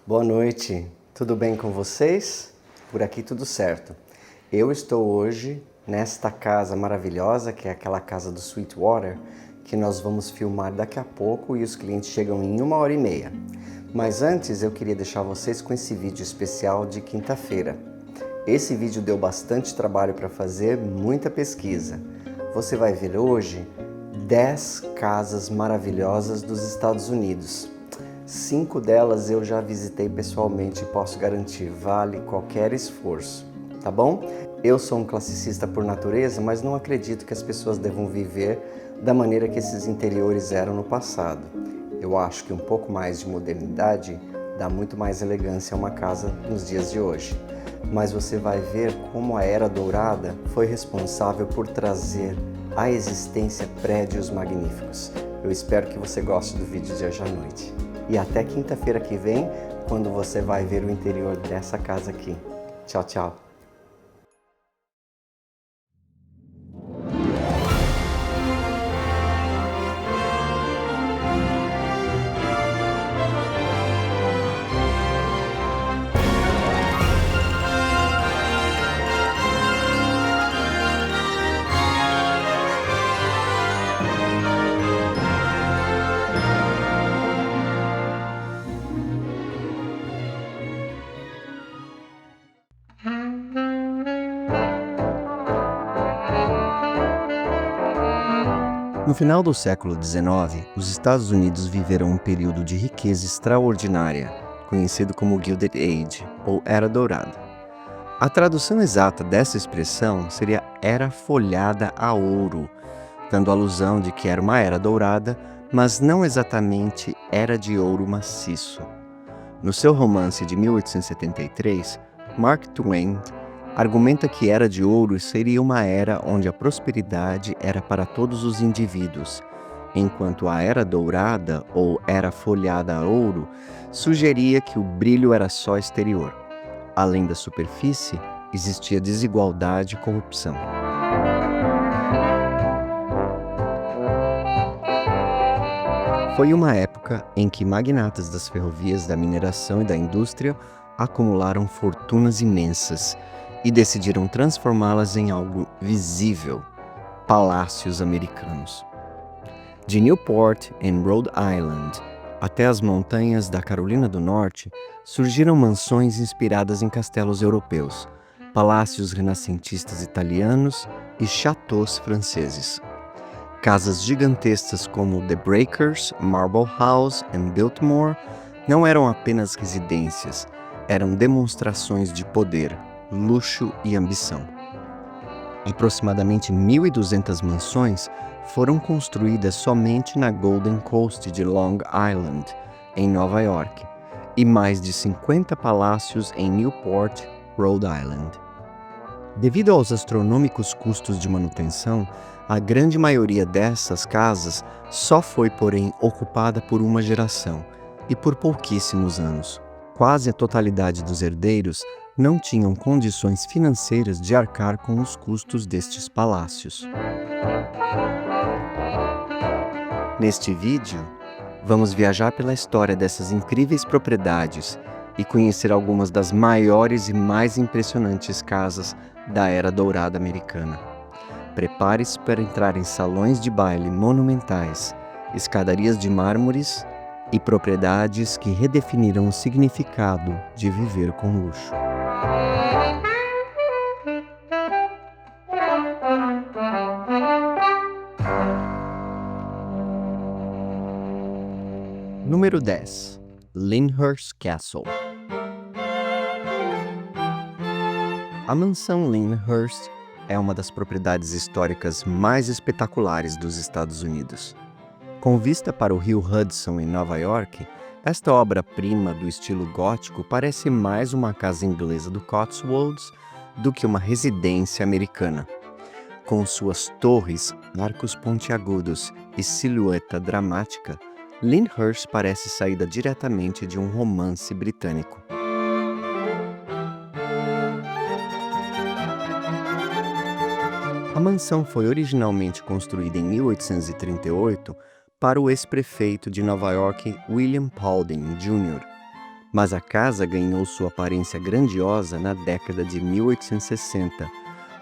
Boa noite, tudo bem com vocês? Por aqui tudo certo. Eu estou hoje nesta casa maravilhosa, que é aquela casa do Sweetwater, que nós vamos filmar daqui a pouco e os clientes chegam em 1h30. Mas antes eu queria deixar vocês com esse vídeo especial de quinta-feira. Esse vídeo deu bastante trabalho para fazer, muita pesquisa. Você vai ver hoje 10 casas maravilhosas dos Estados Unidos. 5 delas eu já visitei pessoalmente e posso garantir, vale qualquer esforço, tá bom? Eu sou um classicista por natureza, mas não acredito que as pessoas devam viver da maneira que esses interiores eram no passado. Eu acho que um pouco mais de modernidade dá muito mais elegância a uma casa nos dias de hoje. Mas você vai ver como a Era Dourada foi responsável por trazer à existência prédios magníficos. Eu espero que você goste do vídeo de hoje à noite. E até quinta-feira que vem, quando você vai ver o interior dessa casa aqui. Tchau, tchau. No final do século XIX, os Estados Unidos viveram um período de riqueza extraordinária, conhecido como Gilded Age, ou Era Dourada. A tradução exata dessa expressão seria Era Folhada a Ouro, dando alusão de que era uma era dourada, mas não exatamente era de ouro maciço. No seu romance de 1873, Mark Twain argumenta que Era de Ouro seria uma era onde a prosperidade era para todos os indivíduos, enquanto a Era Dourada, ou Era Folhada a Ouro, sugeria que o brilho era só exterior. Além da superfície, existia desigualdade e corrupção. Foi uma época em que magnatas das ferrovias, da mineração e da indústria acumularam fortunas imensas e decidiram transformá-las em algo visível, palácios americanos. De Newport, em Rhode Island, até as montanhas da Carolina do Norte, surgiram mansões inspiradas em castelos europeus, palácios renascentistas italianos e châteaux franceses. Casas gigantescas como The Breakers, Marble House e Biltmore não eram apenas residências, eram demonstrações de poder, luxo e ambição. Aproximadamente 1.200 mansões foram construídas somente na Golden Coast de Long Island, em Nova York, e mais de 50 palácios em Newport, Rhode Island. Devido aos astronômicos custos de manutenção, a grande maioria dessas casas só foi, porém, ocupada por uma geração, e por pouquíssimos anos. Quase a totalidade dos herdeiros não tinham condições financeiras de arcar com os custos destes palácios. Neste vídeo, vamos viajar pela história dessas incríveis propriedades e conhecer algumas das maiores e mais impressionantes casas da Era Dourada americana. Prepare-se para entrar em salões de baile monumentais, escadarias de mármores e propriedades que redefiniram o significado de viver com luxo. Número 10. Lyndhurst Castle. A mansão Lyndhurst é uma das propriedades históricas mais espetaculares dos Estados Unidos. Com vista para o rio Hudson em Nova York, esta obra-prima do estilo gótico parece mais uma casa inglesa do Cotswolds do que uma residência americana. Com suas torres, arcos pontiagudos e silhueta dramática, Lyndhurst parece saída diretamente de um romance britânico. A mansão foi originalmente construída em 1838 para o ex-prefeito de Nova York, William Paulding Jr., Mas a casa ganhou sua aparência grandiosa na década de 1860,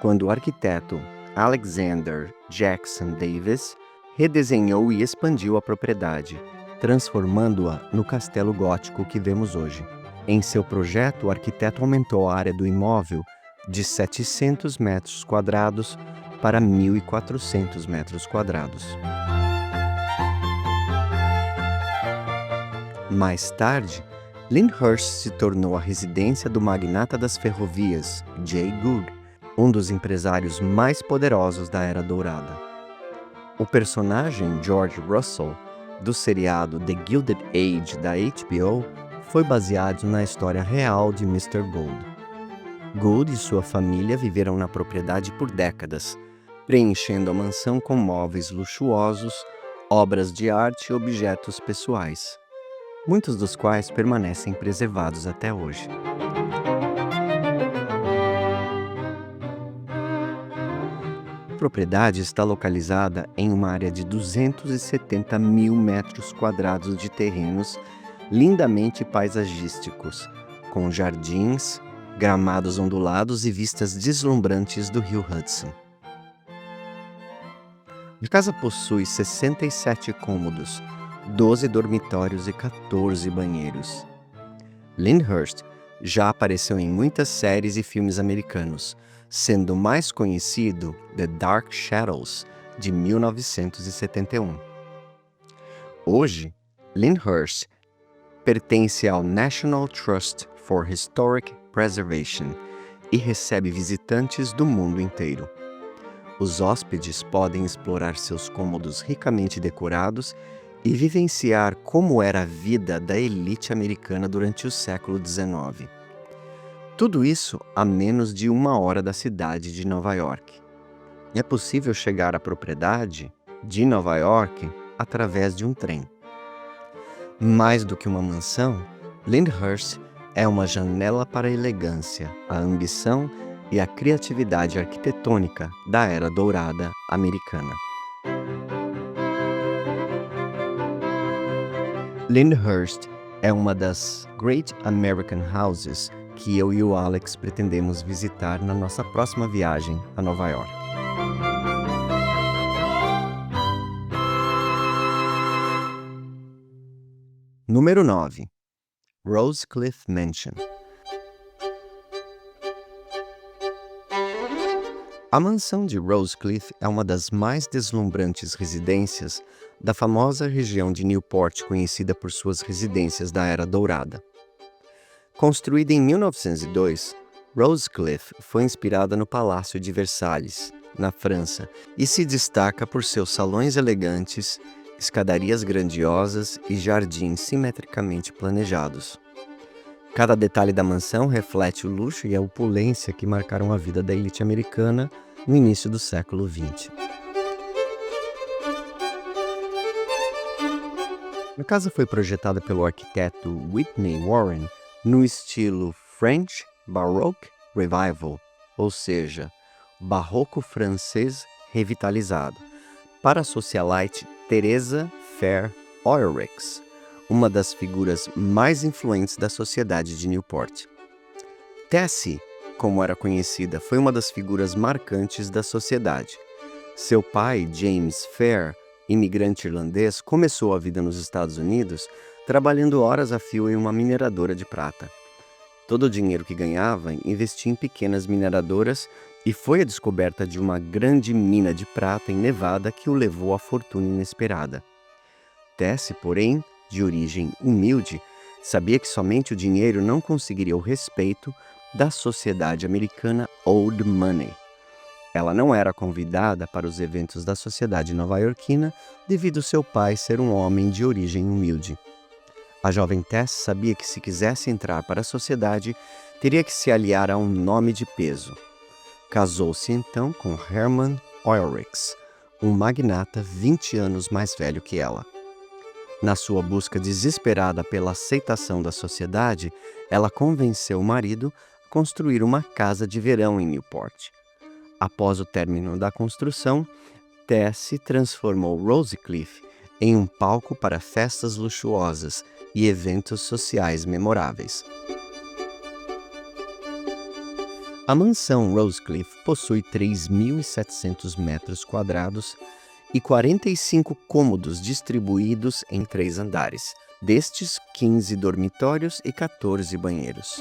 quando o arquiteto Alexander Jackson Davis redesenhou e expandiu a propriedade, transformando-a no castelo gótico que vemos hoje. Em seu projeto, o arquiteto aumentou a área do imóvel de 700 metros quadrados para 1.400 metros quadrados. Mais tarde, Lyndhurst se tornou a residência do magnata das ferrovias, Jay Gould, um dos empresários mais poderosos da Era Dourada. O personagem George Russell, do seriado The Gilded Age da HBO, foi baseado na história real de Mr. Gould. Gould e sua família viveram na propriedade por décadas, preenchendo a mansão com móveis luxuosos, obras de arte e objetos pessoais, muitos dos quais permanecem preservados até hoje. A propriedade está localizada em uma área de 270 mil metros quadrados de terrenos lindamente paisagísticos, com jardins, gramados ondulados e vistas deslumbrantes do rio Hudson. A casa possui 67 cômodos, 12 dormitórios e 14 banheiros. Lyndhurst já apareceu em muitas séries e filmes americanos, sendo mais conhecido The Dark Shadows, de 1971. Hoje, Lyndhurst pertence ao National Trust for Historic Preservation e recebe visitantes do mundo inteiro. Os hóspedes podem explorar seus cômodos ricamente decorados e vivenciar como era a vida da elite americana durante o século XIX. Tudo isso a menos de 1 hora da cidade de Nova York. É possível chegar à propriedade de Nova York através de um trem. Mais do que uma mansão, Lyndhurst é uma janela para a elegância, a ambição e a criatividade arquitetônica da Era Dourada americana. Lyndhurst é uma das Great American Houses que eu e o Alex pretendemos visitar na nossa próxima viagem a Nova York. Número 9. Rosecliff Mansion. A mansão de Rosecliff é uma das mais deslumbrantes residências da famosa região de Newport, conhecida por suas residências da Era Dourada. Construída em 1902, Rosecliff foi inspirada no Palácio de Versalhes, na França, e se destaca por seus salões elegantes, escadarias grandiosas e jardins simetricamente planejados. Cada detalhe da mansão reflete o luxo e a opulência que marcaram a vida da elite americana no início do século XX. A casa foi projetada pelo arquiteto Whitney Warren no estilo French Baroque Revival, ou seja, barroco francês revitalizado, para a socialite Teresa Fair Oelrichs, uma das figuras mais influentes da sociedade de Newport. Tessie, como era conhecida, foi uma das figuras marcantes da sociedade. Seu pai, James Fair, imigrante irlandês, começou a vida nos Estados Unidos trabalhando horas a fio em uma mineradora de prata. Todo o dinheiro que ganhava investia em pequenas mineradoras e foi a descoberta de uma grande mina de prata em Nevada que o levou à fortuna inesperada. Tessie, porém, de origem humilde, sabia que somente o dinheiro não conseguiria o respeito da sociedade americana Old Money. Ela não era convidada para os eventos da sociedade nova-iorquina devido ao seu pai ser um homem de origem humilde. A jovem Tessie sabia que se quisesse entrar para a sociedade, teria que se aliar a um nome de peso. Casou-se então com Herman Oelrichs, um magnata 20 anos mais velho que ela. Na sua busca desesperada pela aceitação da sociedade, ela convenceu o marido a construir uma casa de verão em Newport. Após o término da construção, Tessie transformou Rosecliff em um palco para festas luxuosas e eventos sociais memoráveis. A mansão Rosecliff possui 3.700 metros quadrados e 45 cômodos distribuídos em 3 andares, destes 15 dormitórios e 14 banheiros.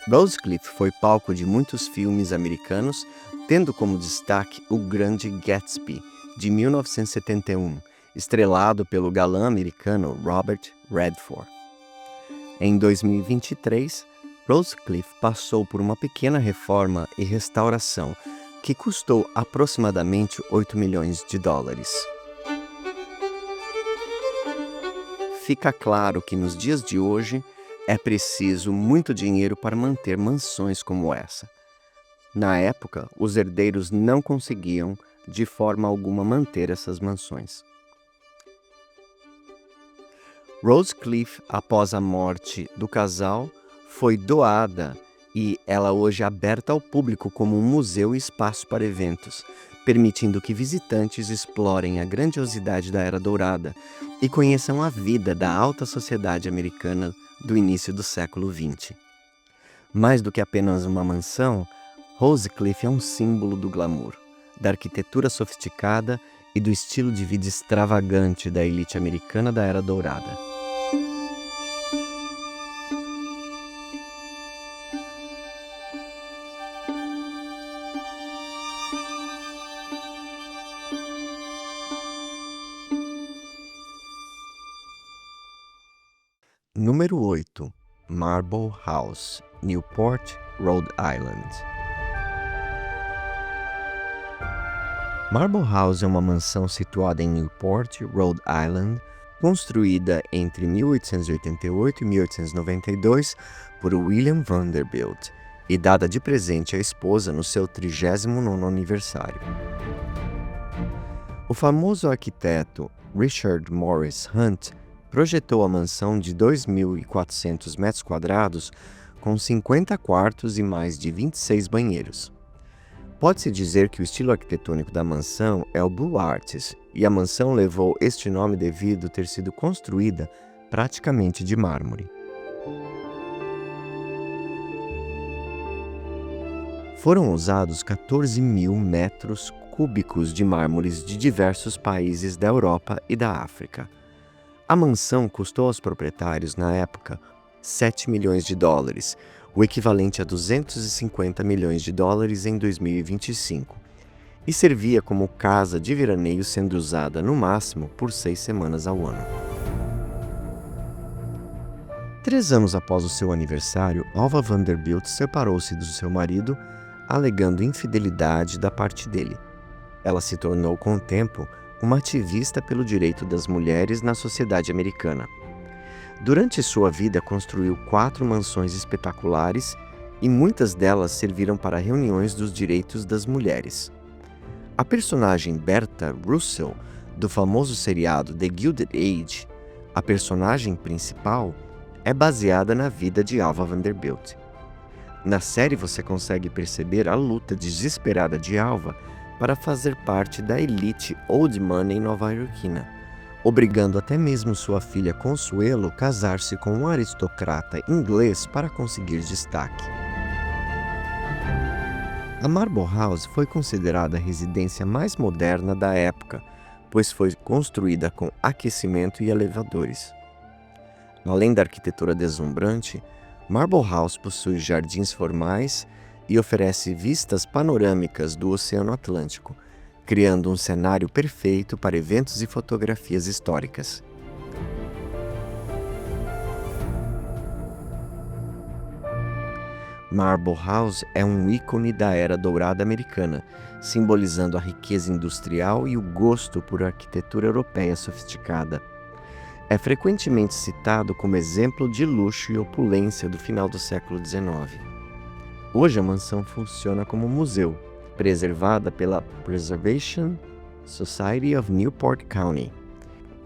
Rosecliff foi palco de muitos filmes americanos, tendo como destaque O Grande Gatsby, de 1971, estrelado pelo galã americano Robert Redford. Em 2023, Rosecliff passou por uma pequena reforma e restauração que custou aproximadamente $8 milhões. Fica claro que nos dias de hoje é preciso muito dinheiro para manter mansões como essa. Na época, os herdeiros não conseguiam de forma alguma manter essas mansões. Rosecliff, após a morte do casal, foi doada e ela hoje é aberta ao público como um museu e espaço para eventos, permitindo que visitantes explorem a grandiosidade da Era Dourada e conheçam a vida da alta sociedade americana do início do século XX. Mais do que apenas uma mansão, Rosecliff é um símbolo do glamour, da arquitetura sofisticada e do estilo de vida extravagante da elite americana da Era Dourada. Número 8. Marble House, Newport, Rhode Island. Marble House é uma mansão situada em Newport, Rhode Island, construída entre 1888 e 1892 por William Vanderbilt e dada de presente à esposa no seu 39º aniversário. O famoso arquiteto Richard Morris Hunt projetou a mansão de 2.400 metros quadrados com 50 quartos e mais de 26 banheiros. Pode-se dizer que o estilo arquitetônico da mansão é o Blue Artist, e a mansão levou este nome devido a ter sido construída praticamente de mármore. Foram usados 14.000 metros cúbicos de mármores de diversos países da Europa e da África. A mansão custou aos proprietários, na época, $7 milhões, o equivalente a $250 milhões em 2025, e servia como casa de veraneio, sendo usada no máximo por 6 semanas ao ano. 3 anos após o seu aniversário, Alva Vanderbilt separou-se do seu marido, alegando infidelidade da parte dele. Ela se tornou, com o tempo, uma ativista pelo direito das mulheres na sociedade americana. Durante sua vida, construiu 4 mansões espetaculares e muitas delas serviram para reuniões dos direitos das mulheres. A personagem Bertha Russell, do famoso seriado The Gilded Age, a personagem principal, é baseada na vida de Alva Vanderbilt. Na série você consegue perceber a luta desesperada de Alva para fazer parte da elite old money nova-iorquina, obrigando até mesmo sua filha Consuelo a casar-se com um aristocrata inglês para conseguir destaque. A Marble House foi considerada a residência mais moderna da época, pois foi construída com aquecimento e elevadores. Além da arquitetura deslumbrante, Marble House possui jardins formais e oferece vistas panorâmicas do Oceano Atlântico, criando um cenário perfeito para eventos e fotografias históricas. Marble House é um ícone da Era Dourada americana, simbolizando a riqueza industrial e o gosto por arquitetura europeia sofisticada. É frequentemente citado como exemplo de luxo e opulência do final do século XIX. Hoje a mansão funciona como museu, preservada pela Preservation Society of Newport County,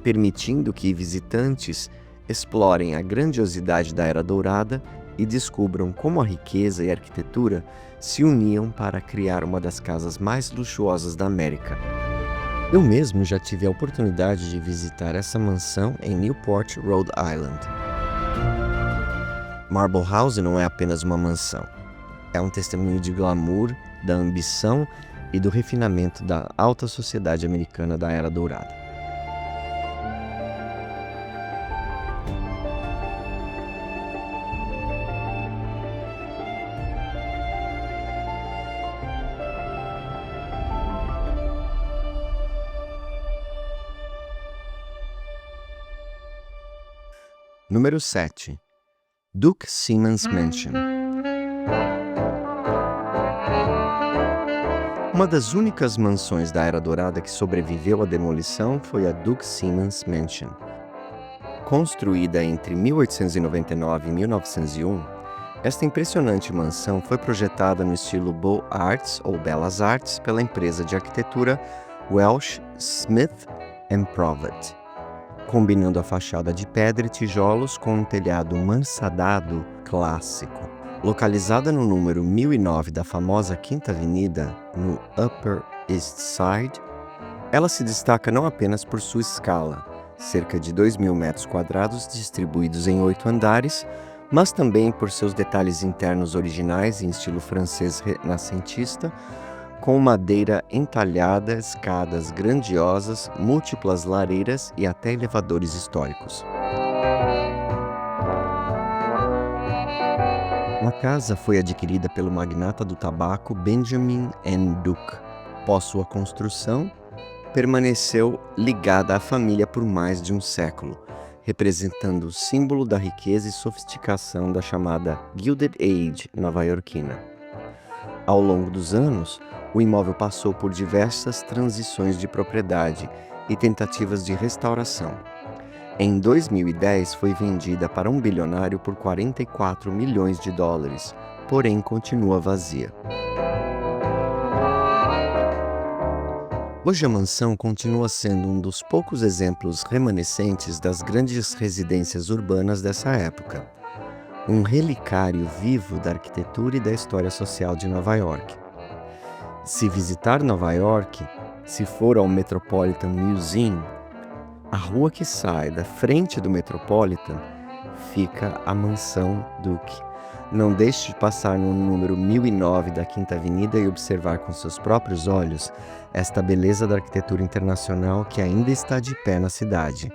permitindo que visitantes explorem a grandiosidade da Era Dourada e descubram como a riqueza e a arquitetura se uniam para criar uma das casas mais luxuosas da América. Eu mesmo já tive a oportunidade de visitar essa mansão em Newport, Rhode Island. Marble House não é apenas uma mansão. É um testemunho de glamour, da ambição e do refinamento da alta sociedade americana da Era Dourada. Número 7. Duke Siemens Mansion. Uma das únicas mansões da Era Dourada que sobreviveu à demolição foi a Duke Siemens Mansion. Construída entre 1899 e 1901, esta impressionante mansão foi projetada no estilo Beaux Arts ou Belas Artes pela empresa de arquitetura Welsh, Smith Provat, combinando a fachada de pedra e tijolos com um telhado mansardado clássico. Localizada no número 1009 da famosa Quinta Avenida, no Upper East Side, ela se destaca não apenas por sua escala, cerca de 2.000 metros quadrados distribuídos em 8 andares, mas também por seus detalhes internos originais em estilo francês renascentista, com madeira entalhada, escadas grandiosas, múltiplas lareiras e até elevadores históricos. A casa foi adquirida pelo magnata do tabaco Benjamin N. Duke. Após sua construção, permaneceu ligada à família por mais de um século, representando o símbolo da riqueza e sofisticação da chamada Gilded Age nova-iorquina. Ao longo dos anos, o imóvel passou por diversas transições de propriedade e tentativas de restauração. Em 2010, foi vendida para um bilionário por 44 milhões de dólares, porém continua vazia. Hoje a mansão continua sendo um dos poucos exemplos remanescentes das grandes residências urbanas dessa época. Um relicário vivo da arquitetura e da história social de Nova York. Se visitar Nova York, se for ao Metropolitan Museum, a rua que sai da frente do Metropolitan fica a Mansão Duke. Não deixe de passar no número 1009 da Quinta Avenida e observar com seus próprios olhos esta beleza da arquitetura internacional que ainda está de pé na cidade.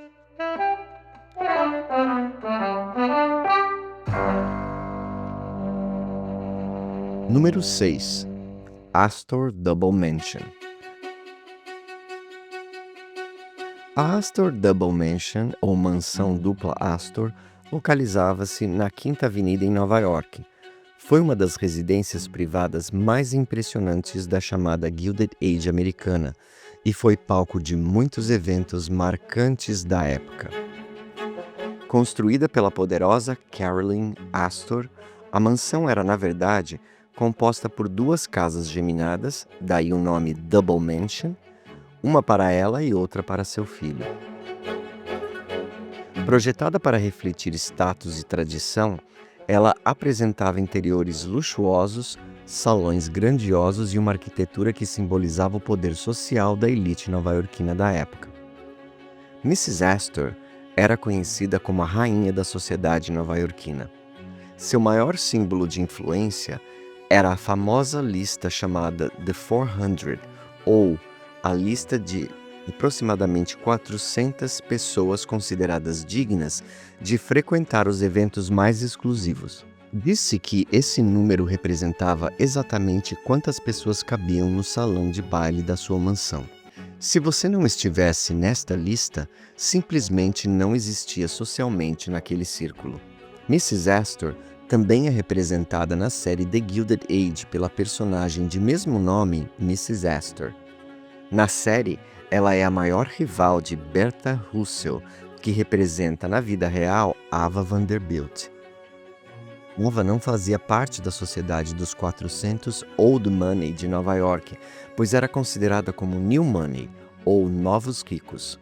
Número 6. Astor Double Mansion. A Astor Double Mansion, ou Mansão Dupla Astor, localizava-se na Quinta Avenida em Nova York. Foi uma das residências privadas mais impressionantes da chamada Gilded Age americana e foi palco de muitos eventos marcantes da época. Construída pela poderosa Caroline Astor, a mansão era, na verdade, composta por duas casas geminadas, daí o nome Double Mansion, uma para ela e outra para seu filho. Projetada para refletir status e tradição, ela apresentava interiores luxuosos, salões grandiosos e uma arquitetura que simbolizava o poder social da elite nova-iorquina da época. Mrs. Astor era conhecida como a rainha da sociedade nova-iorquina. Seu maior símbolo de influência era a famosa lista chamada The 400, ou a lista de aproximadamente 400 pessoas consideradas dignas de frequentar os eventos mais exclusivos. Disse que esse número representava exatamente quantas pessoas cabiam no salão de baile da sua mansão. Se você não estivesse nesta lista, simplesmente não existia socialmente naquele círculo. Mrs. Astor também é representada na série The Gilded Age pela personagem de mesmo nome, Mrs. Astor. Na série, ela é a maior rival de Bertha Russell, que representa na vida real Ava Vanderbilt. Ava não fazia parte da sociedade dos 400 Old Money de Nova York, pois era considerada como New Money, ou Novos Ricos.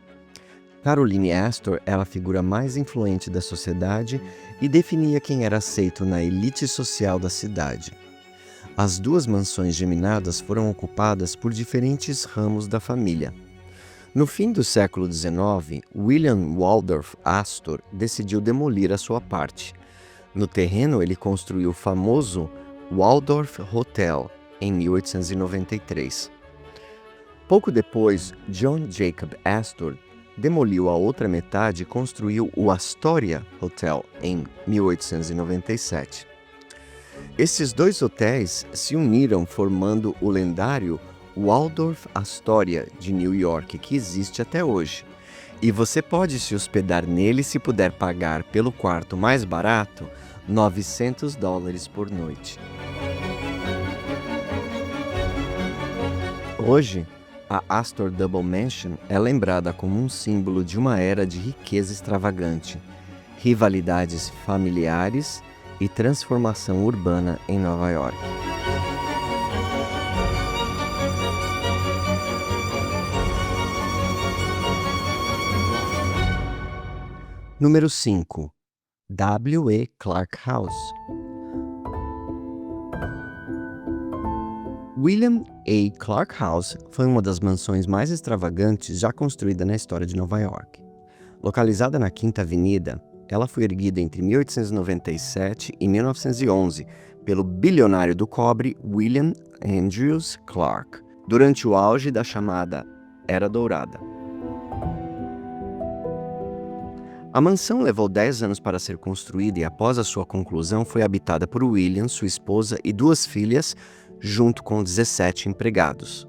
Caroline Astor era a figura mais influente da sociedade e definia quem era aceito na elite social da cidade. As duas mansões geminadas foram ocupadas por diferentes ramos da família. No fim do século XIX, William Waldorf Astor decidiu demolir a sua parte. No terreno, ele construiu o famoso Waldorf Hotel em 1893. Pouco depois, John Jacob Astor demoliu a outra metade e construiu o Astoria Hotel em 1897. Esses dois hotéis se uniram formando o lendário Waldorf Astoria de New York, que existe até hoje. E você pode se hospedar nele se puder pagar pelo quarto mais barato $900 por noite. Hoje, a Astor Double Mansion é lembrada como um símbolo de uma era de riqueza extravagante, rivalidades familiares e transformação urbana em Nova York. Número 5. W. E. Clark House. William A. Clark House foi uma das mansões mais extravagantes já construída na história de Nova York. Localizada na Quinta Avenida, ela foi erguida entre 1897 e 1911 pelo bilionário do cobre William Andrews Clark, durante o auge da chamada Era Dourada. A mansão levou 10 anos para ser construída e, após a sua conclusão, foi habitada por William, sua esposa e 2 filhas, junto com 17 empregados.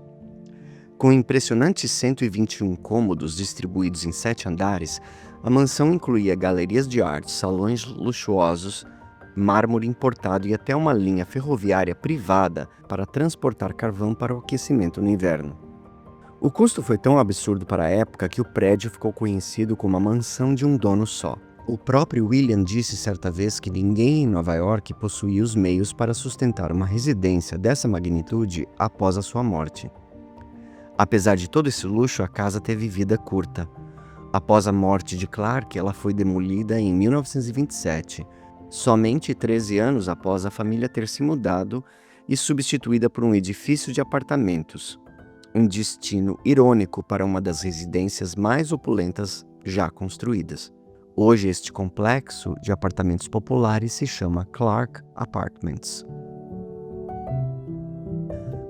Com impressionantes 121 cômodos distribuídos em 7 andares, a mansão incluía galerias de arte, salões luxuosos, mármore importado e até uma linha ferroviária privada para transportar carvão para o aquecimento no inverno. O custo foi tão absurdo para a época que o prédio ficou conhecido como a mansão de um dono só. O próprio William disse certa vez que ninguém em Nova York possuía os meios para sustentar uma residência dessa magnitude após a sua morte. Apesar de todo esse luxo, a casa teve vida curta. Após a morte de Clark, ela foi demolida em 1927, somente 13 anos após a família ter se mudado e substituída por um edifício de apartamentos. Um destino irônico para uma das residências mais opulentas já construídas. Hoje, este complexo de apartamentos populares se chama Clark Apartments.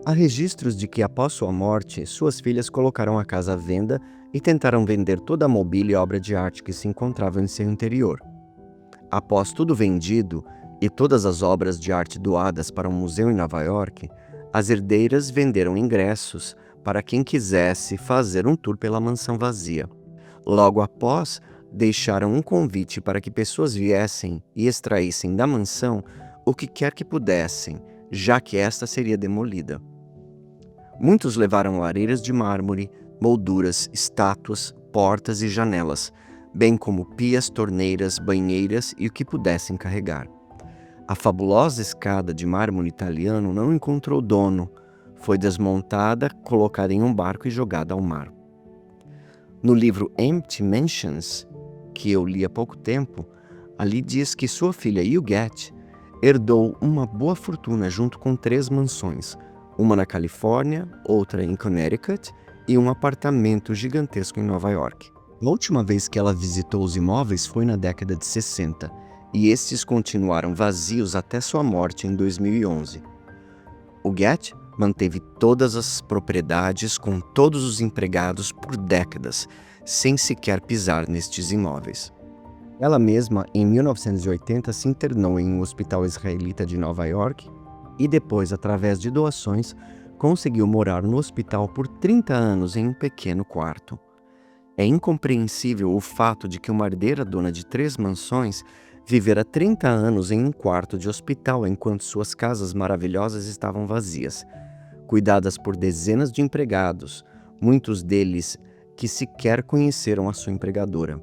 Há registros de que, após sua morte, suas filhas colocaram a casa à venda e tentaram vender toda a mobília e obra de arte que se encontrava em seu interior. Após tudo vendido e todas as obras de arte doadas para um museu em Nova York, as herdeiras venderam ingressos para quem quisesse fazer um tour pela mansão vazia. Logo após, deixaram um convite para que pessoas viessem e extraíssem da mansão o que quer que pudessem, já que esta seria demolida. Muitos levaram lareiras de mármore, molduras, estátuas, portas e janelas, bem como pias, torneiras, banheiras e o que pudessem carregar. A fabulosa escada de mármore italiano não encontrou dono. Foi desmontada, colocada em um barco e jogada ao mar. No livro Empty Mansions, que eu li há pouco tempo, ali diz que sua filha Huguette herdou uma boa fortuna junto com 3 mansões, uma na Califórnia, outra em Connecticut e um apartamento gigantesco em Nova York. A última vez que ela visitou os imóveis foi na década de 60, e estes continuaram vazios até sua morte em 2011. Huguette manteve todas as propriedades com todos os empregados por décadas, sem sequer pisar nestes imóveis. Ela mesma, em 1980, se internou em um hospital israelita de Nova York e depois, através de doações, conseguiu morar no hospital por 30 anos em um pequeno quarto. É incompreensível o fato de que uma herdeira dona de 3 mansões vivera 30 anos em um quarto de hospital enquanto suas casas maravilhosas estavam vazias, cuidadas por dezenas de empregados, muitos deles que sequer conheceram a sua empregadora.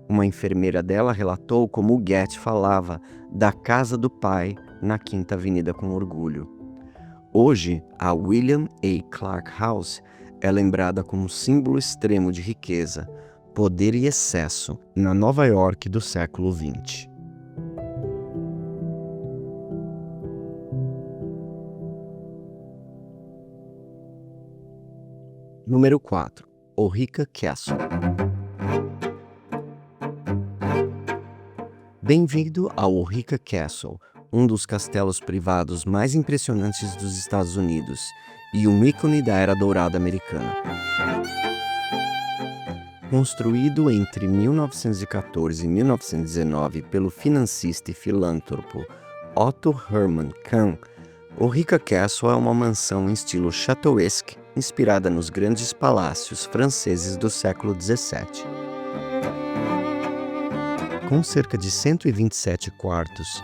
Uma enfermeira dela relatou como Huguette falava da casa do pai na Quinta Avenida com orgulho. Hoje, a William A. Clark House é lembrada como um símbolo extremo de riqueza, poder e excesso na Nova York do século XX. Número 4. Ulrica Castle. Bem-vindo ao Ulrica Castle, um dos castelos privados mais impressionantes dos Estados Unidos e um ícone da Era Dourada americana. Construído entre 1914 e 1919 pelo financista e filântropo Otto Hermann Kahn, Ulrica Castle é uma mansão em estilo châteauesque, inspirada nos grandes palácios franceses do século XVII. Com cerca de 127 quartos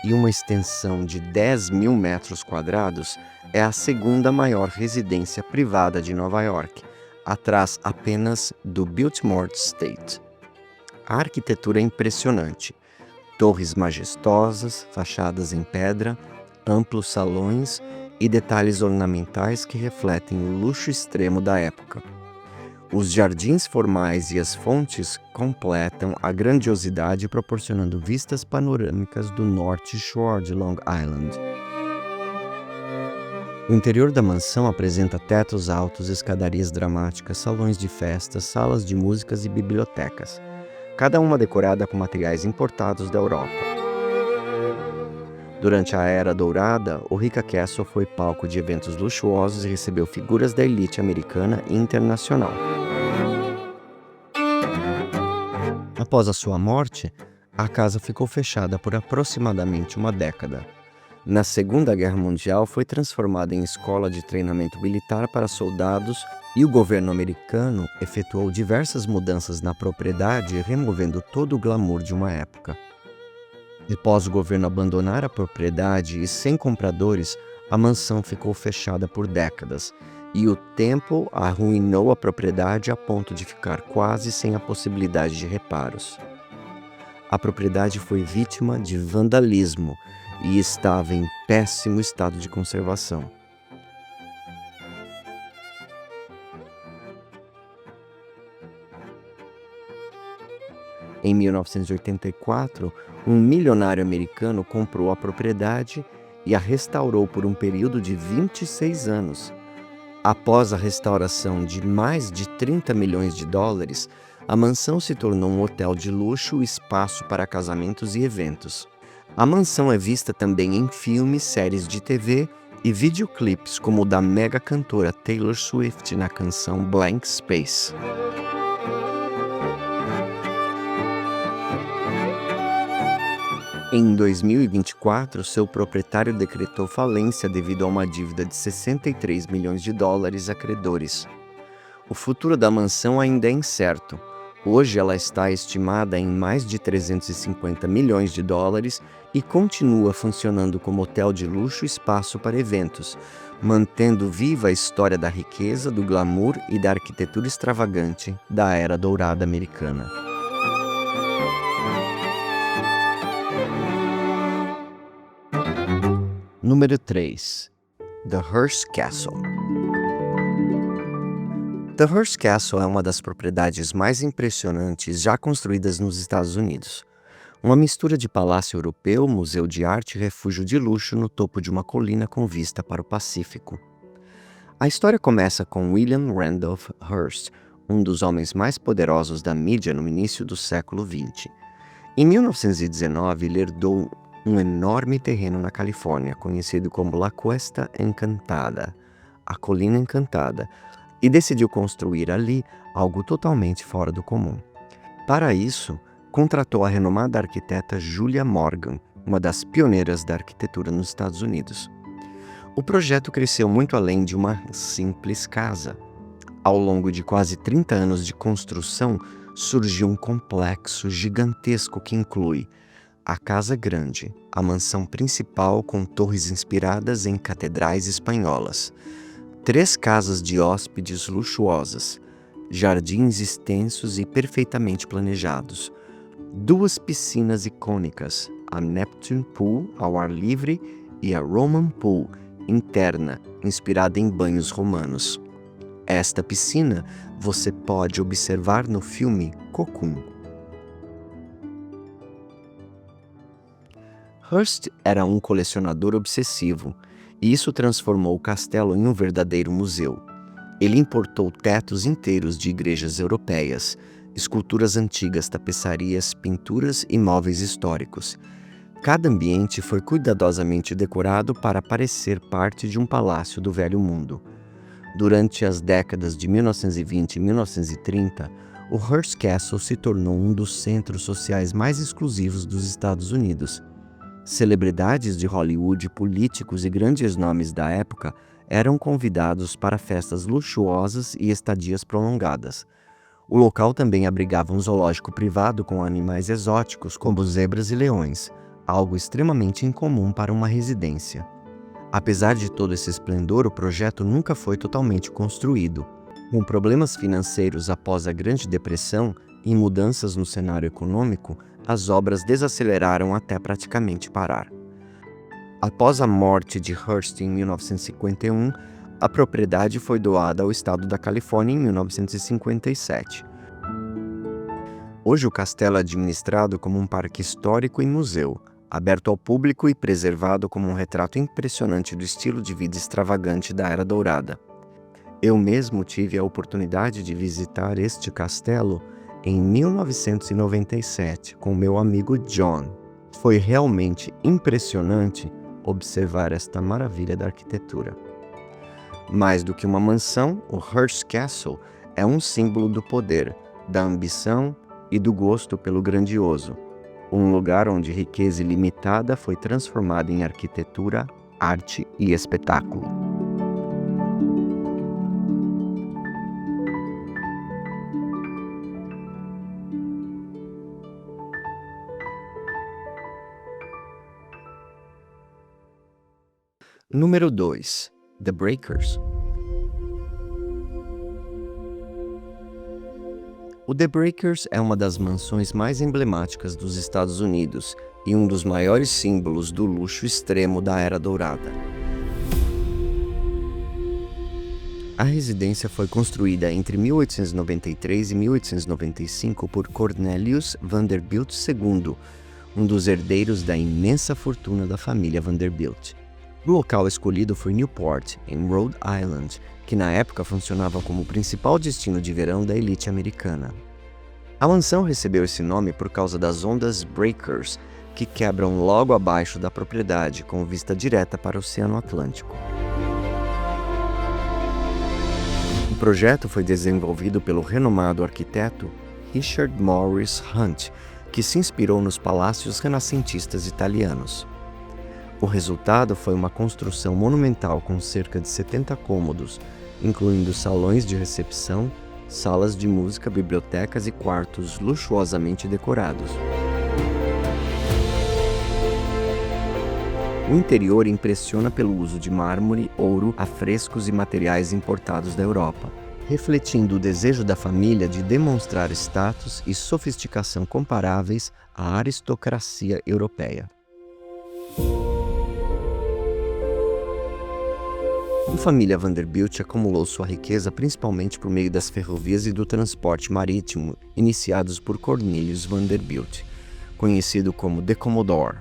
e uma extensão de 10.000 metros quadrados, é a segunda maior residência privada de Nova York, atrás apenas do Biltmore Estate. A arquitetura é impressionante. Torres majestosas, fachadas em pedra, amplos salões e detalhes ornamentais que refletem o luxo extremo da época. Os jardins formais e as fontes completam a grandiosidade, proporcionando vistas panorâmicas do North Shore de Long Island. O interior da mansão apresenta tetos altos, escadarias dramáticas, salões de festas, salas de músicas e bibliotecas, cada uma decorada com materiais importados da Europa. Durante a Era Dourada, Ulrica Castle foi palco de eventos luxuosos e recebeu figuras da elite americana e internacional. Após a sua morte, a casa ficou fechada por aproximadamente uma década. Na Segunda Guerra Mundial, foi transformada em escola de treinamento militar para soldados e o governo americano efetuou diversas mudanças na propriedade, removendo todo o glamour de uma época. Após o governo abandonar a propriedade e sem compradores, a mansão ficou fechada por décadas, e o tempo arruinou a propriedade a ponto de ficar quase sem a possibilidade de reparos. A propriedade foi vítima de vandalismo e estava em péssimo estado de conservação. Em 1984, um milionário americano comprou a propriedade e a restaurou por um período de 26 anos. Após a restauração de mais de 30 milhões de dólares, a mansão se tornou um hotel de luxo e espaço para casamentos e eventos. A mansão é vista também em filmes, séries de TV e videoclipes, como o da mega cantora Taylor Swift na canção Blank Space. Em 2024, seu proprietário decretou falência devido a uma dívida de 63 milhões de dólares a credores. O futuro da mansão ainda é incerto. Hoje ela está estimada em mais de 350 milhões de dólares e continua funcionando como hotel de luxo e espaço para eventos, mantendo viva a história da riqueza, do glamour e da arquitetura extravagante da Era Dourada americana. Número 3. The Hearst Castle. The Hearst Castle é uma das propriedades mais impressionantes já construídas nos Estados Unidos. Uma mistura de palácio europeu, museu de arte e refúgio de luxo no topo de uma colina com vista para o Pacífico. A história começa com William Randolph Hearst, um dos homens mais poderosos da mídia no início do século XX. Em 1919, ele herdou um enorme terreno na Califórnia, conhecido como La Cuesta Encantada, a Colina Encantada, e decidiu construir ali algo totalmente fora do comum. Para isso, contratou a renomada arquiteta Julia Morgan, uma das pioneiras da arquitetura nos Estados Unidos. O projeto cresceu muito além de uma simples casa. Ao longo de quase 30 anos de construção, surgiu um complexo gigantesco que inclui a Casa Grande, a mansão principal com torres inspiradas em catedrais espanholas, 3 casas de hóspedes luxuosas, jardins extensos e perfeitamente planejados, 2 piscinas icônicas, a Neptune Pool ao ar livre e a Roman Pool interna, inspirada em banhos romanos. Esta piscina você pode observar no filme Cocoon. Hearst era um colecionador obsessivo, e isso transformou o castelo em um verdadeiro museu. Ele importou tetos inteiros de igrejas europeias, esculturas antigas, tapeçarias, pinturas e móveis históricos. Cada ambiente foi cuidadosamente decorado para parecer parte de um palácio do Velho Mundo. Durante as décadas de 1920 e 1930, o Hearst Castle se tornou um dos centros sociais mais exclusivos dos Estados Unidos. Celebridades de Hollywood, políticos e grandes nomes da época eram convidados para festas luxuosas e estadias prolongadas. O local também abrigava um zoológico privado com animais exóticos como zebras e leões, algo extremamente incomum para uma residência. Apesar de todo esse esplendor, o projeto nunca foi totalmente construído. Com problemas financeiros após a Grande Depressão e mudanças no cenário econômico, as obras desaceleraram até praticamente parar. Após a morte de Hearst em 1951, a propriedade foi doada ao estado da Califórnia em 1957. Hoje o castelo é administrado como um parque histórico e museu, aberto ao público e preservado como um retrato impressionante do estilo de vida extravagante da Era Dourada. Eu mesmo tive a oportunidade de visitar este castelo em 1997 com meu amigo John. Foi realmente impressionante observar esta maravilha da arquitetura. Mais do que uma mansão, o Hearst Castle é um símbolo do poder, da ambição e do gosto pelo grandioso. Um lugar onde riqueza ilimitada foi transformada em arquitetura, arte e espetáculo. Número 2. The Breakers. O The Breakers é uma das mansões mais emblemáticas dos Estados Unidos e um dos maiores símbolos do luxo extremo da Era Dourada. A residência foi construída entre 1893 e 1895 por Cornelius Vanderbilt II, um dos herdeiros da imensa fortuna da família Vanderbilt. O local escolhido foi Newport, em Rhode Island, que na época funcionava como o principal destino de verão da elite americana. A mansão recebeu esse nome por causa das ondas breakers, que quebram logo abaixo da propriedade, com vista direta para o Oceano Atlântico. O projeto foi desenvolvido pelo renomado arquiteto Richard Morris Hunt, que se inspirou nos palácios renascentistas italianos. O resultado foi uma construção monumental com cerca de 70 cômodos, incluindo salões de recepção, salas de música, bibliotecas e quartos luxuosamente decorados. O interior impressiona pelo uso de mármore, ouro, afrescos e materiais importados da Europa, refletindo o desejo da família de demonstrar status e sofisticação comparáveis à aristocracia europeia. A família Vanderbilt acumulou sua riqueza principalmente por meio das ferrovias e do transporte marítimo, iniciados por Cornelius Vanderbilt, conhecido como The Commodore.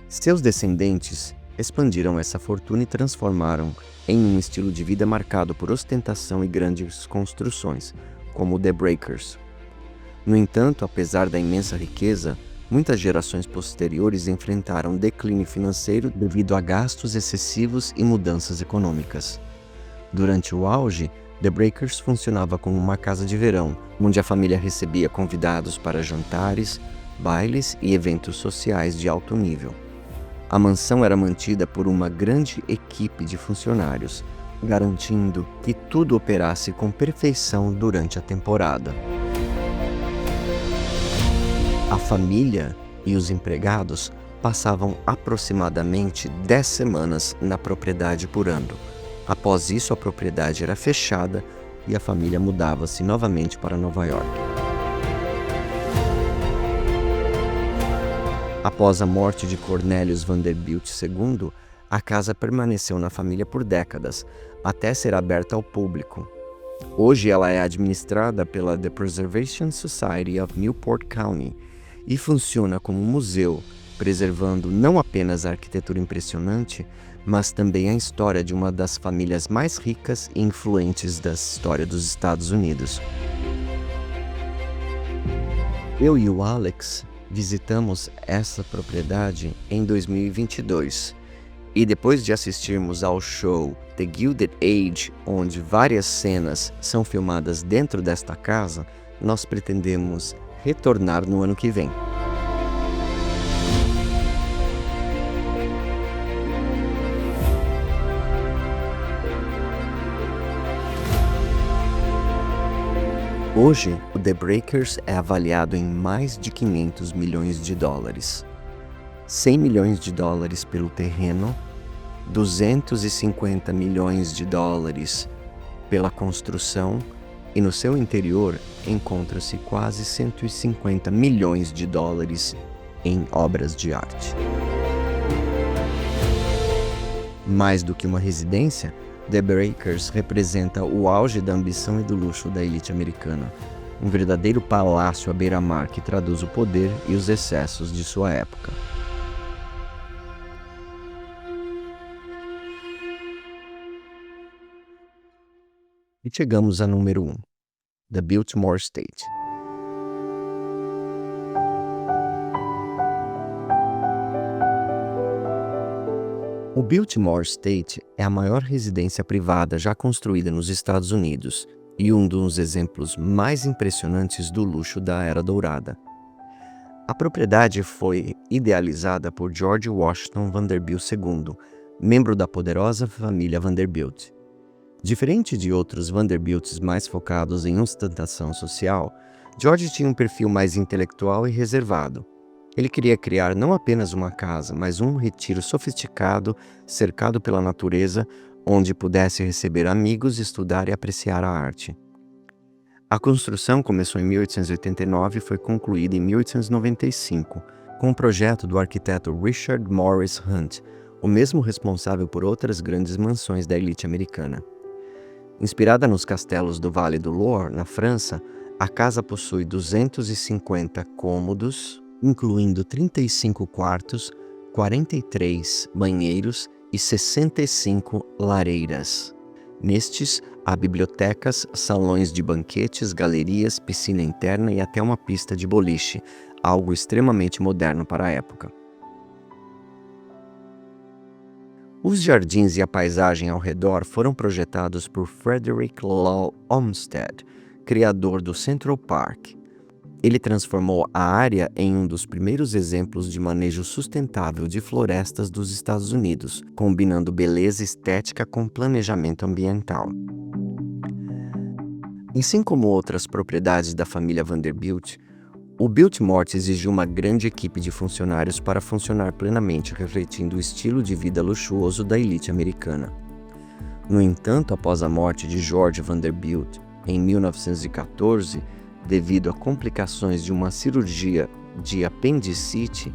Seus descendentes expandiram essa fortuna e transformaram em um estilo de vida marcado por ostentação e grandes construções, como o The Breakers. No entanto, apesar da imensa riqueza, muitas gerações posteriores enfrentaram declínio financeiro devido a gastos excessivos e mudanças econômicas. Durante o auge, The Breakers funcionava como uma casa de verão, onde a família recebia convidados para jantares, bailes e eventos sociais de alto nível. A mansão era mantida por uma grande equipe de funcionários, garantindo que tudo operasse com perfeição durante a temporada. A família e os empregados passavam aproximadamente 10 semanas na propriedade por ano. Após isso, a propriedade era fechada e a família mudava-se novamente para Nova York. Após a morte de Cornelius Vanderbilt II, a casa permaneceu na família por décadas, até ser aberta ao público. Hoje ela é administrada pela The Preservation Society of Newport County e funciona como museu, preservando não apenas a arquitetura impressionante, mas também a história de uma das famílias mais ricas e influentes da história dos Estados Unidos. Eu e o Alex visitamos essa propriedade em 2022 e depois de assistirmos ao show The Gilded Age, onde várias cenas são filmadas dentro desta casa, nós pretendemos retornar no ano que vem. Hoje, o The Breakers é avaliado em mais de 500 milhões de dólares. 100 milhões de dólares pelo terreno, 250 milhões de dólares pela construção e no seu interior encontra-se quase 150 milhões de dólares em obras de arte. Mais do que uma residência, The Breakers representa o auge da ambição e do luxo da elite americana, um verdadeiro palácio à beira-mar que traduz o poder e os excessos de sua época. E chegamos a número 1, The Biltmore Estate. O Biltmore Estate é a maior residência privada já construída nos Estados Unidos e um dos exemplos mais impressionantes do luxo da Era Dourada. A propriedade foi idealizada por George Washington Vanderbilt II, membro da poderosa família Vanderbilt. Diferente de outros Vanderbilts mais focados em ostentação social, George tinha um perfil mais intelectual e reservado. Ele queria criar não apenas uma casa, mas um retiro sofisticado, cercado pela natureza, onde pudesse receber amigos, estudar e apreciar a arte. A construção começou em 1889 e foi concluída em 1895, com o projeto do arquiteto Richard Morris Hunt, o mesmo responsável por outras grandes mansões da elite americana. Inspirada nos castelos do Vale do Loire, na França, a casa possui 250 cômodos, incluindo 35 quartos, 43 banheiros e 65 lareiras. Nestes, há bibliotecas, salões de banquetes, galerias, piscina interna e até uma pista de boliche, algo extremamente moderno para a época. Os jardins e a paisagem ao redor foram projetados por Frederick Law Olmsted, criador do Central Park. Ele transformou a área em um dos primeiros exemplos de manejo sustentável de florestas dos Estados Unidos, combinando beleza estética com planejamento ambiental. Assim como outras propriedades da família Vanderbilt, o Biltmore exigiu uma grande equipe de funcionários para funcionar plenamente, refletindo o estilo de vida luxuoso da elite americana. No entanto, após a morte de George Vanderbilt, em 1914, devido a complicações de uma cirurgia de apendicite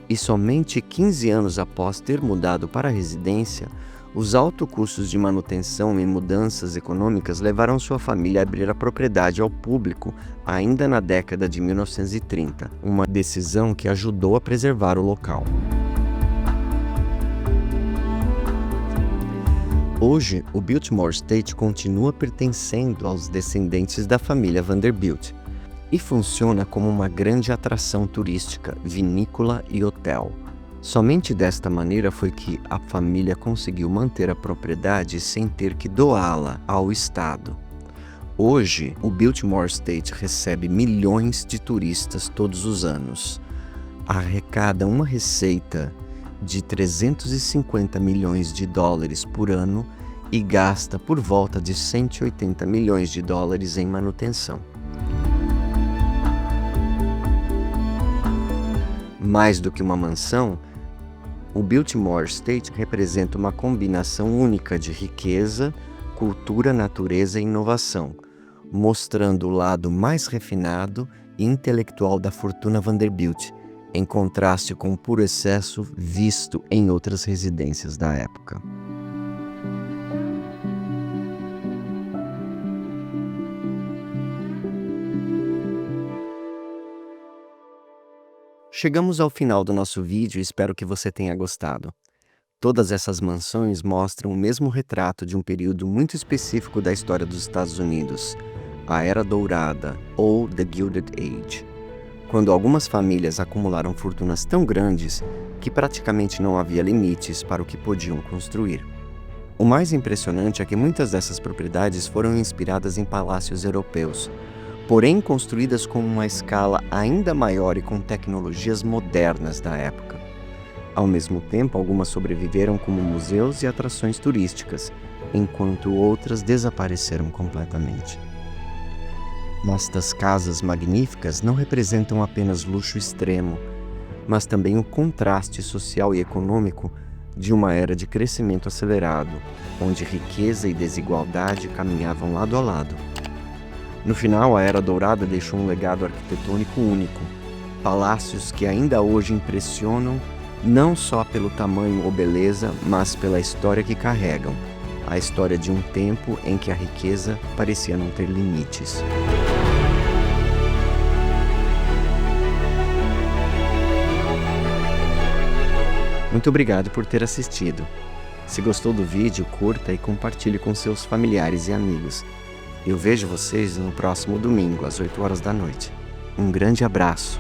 e somente 15 anos após ter mudado para a residência, os altos custos de manutenção e mudanças econômicas levaram sua família a abrir a propriedade ao público ainda na década de 1930, uma decisão que ajudou a preservar o local. Hoje, o Biltmore Estate continua pertencendo aos descendentes da família Vanderbilt e funciona como uma grande atração turística, vinícola e hotel. Somente desta maneira foi que a família conseguiu manter a propriedade sem ter que doá-la ao Estado. Hoje, o Biltmore Estate recebe milhões de turistas todos os anos. Arrecada uma receita de 350 milhões de dólares por ano e gasta por volta de 180 milhões de dólares em manutenção. Mais do que uma mansão, o Biltmore Estate representa uma combinação única de riqueza, cultura, natureza e inovação, mostrando o lado mais refinado e intelectual da fortuna Vanderbilt, em contraste com o puro excesso visto em outras residências da época. Chegamos ao final do nosso vídeo e espero que você tenha gostado. Todas essas mansões mostram o mesmo retrato de um período muito específico da história dos Estados Unidos, a Era Dourada, ou The Gilded Age, quando algumas famílias acumularam fortunas tão grandes que praticamente não havia limites para o que podiam construir. O mais impressionante é que muitas dessas propriedades foram inspiradas em palácios europeus, porém construídas com uma escala ainda maior e com tecnologias modernas da época. Ao mesmo tempo, algumas sobreviveram como museus e atrações turísticas, enquanto outras desapareceram completamente. Estas casas magníficas não representam apenas luxo extremo, mas também o contraste social e econômico de uma era de crescimento acelerado, onde riqueza e desigualdade caminhavam lado a lado. No final, a Era Dourada deixou um legado arquitetônico único, palácios que ainda hoje impressionam não só pelo tamanho ou beleza, mas pela história que carregam, a história de um tempo em que a riqueza parecia não ter limites. Muito obrigado por ter assistido. Se gostou do vídeo, curta e compartilhe com seus familiares e amigos. Eu vejo vocês no próximo domingo, às 8 horas da noite. Um grande abraço!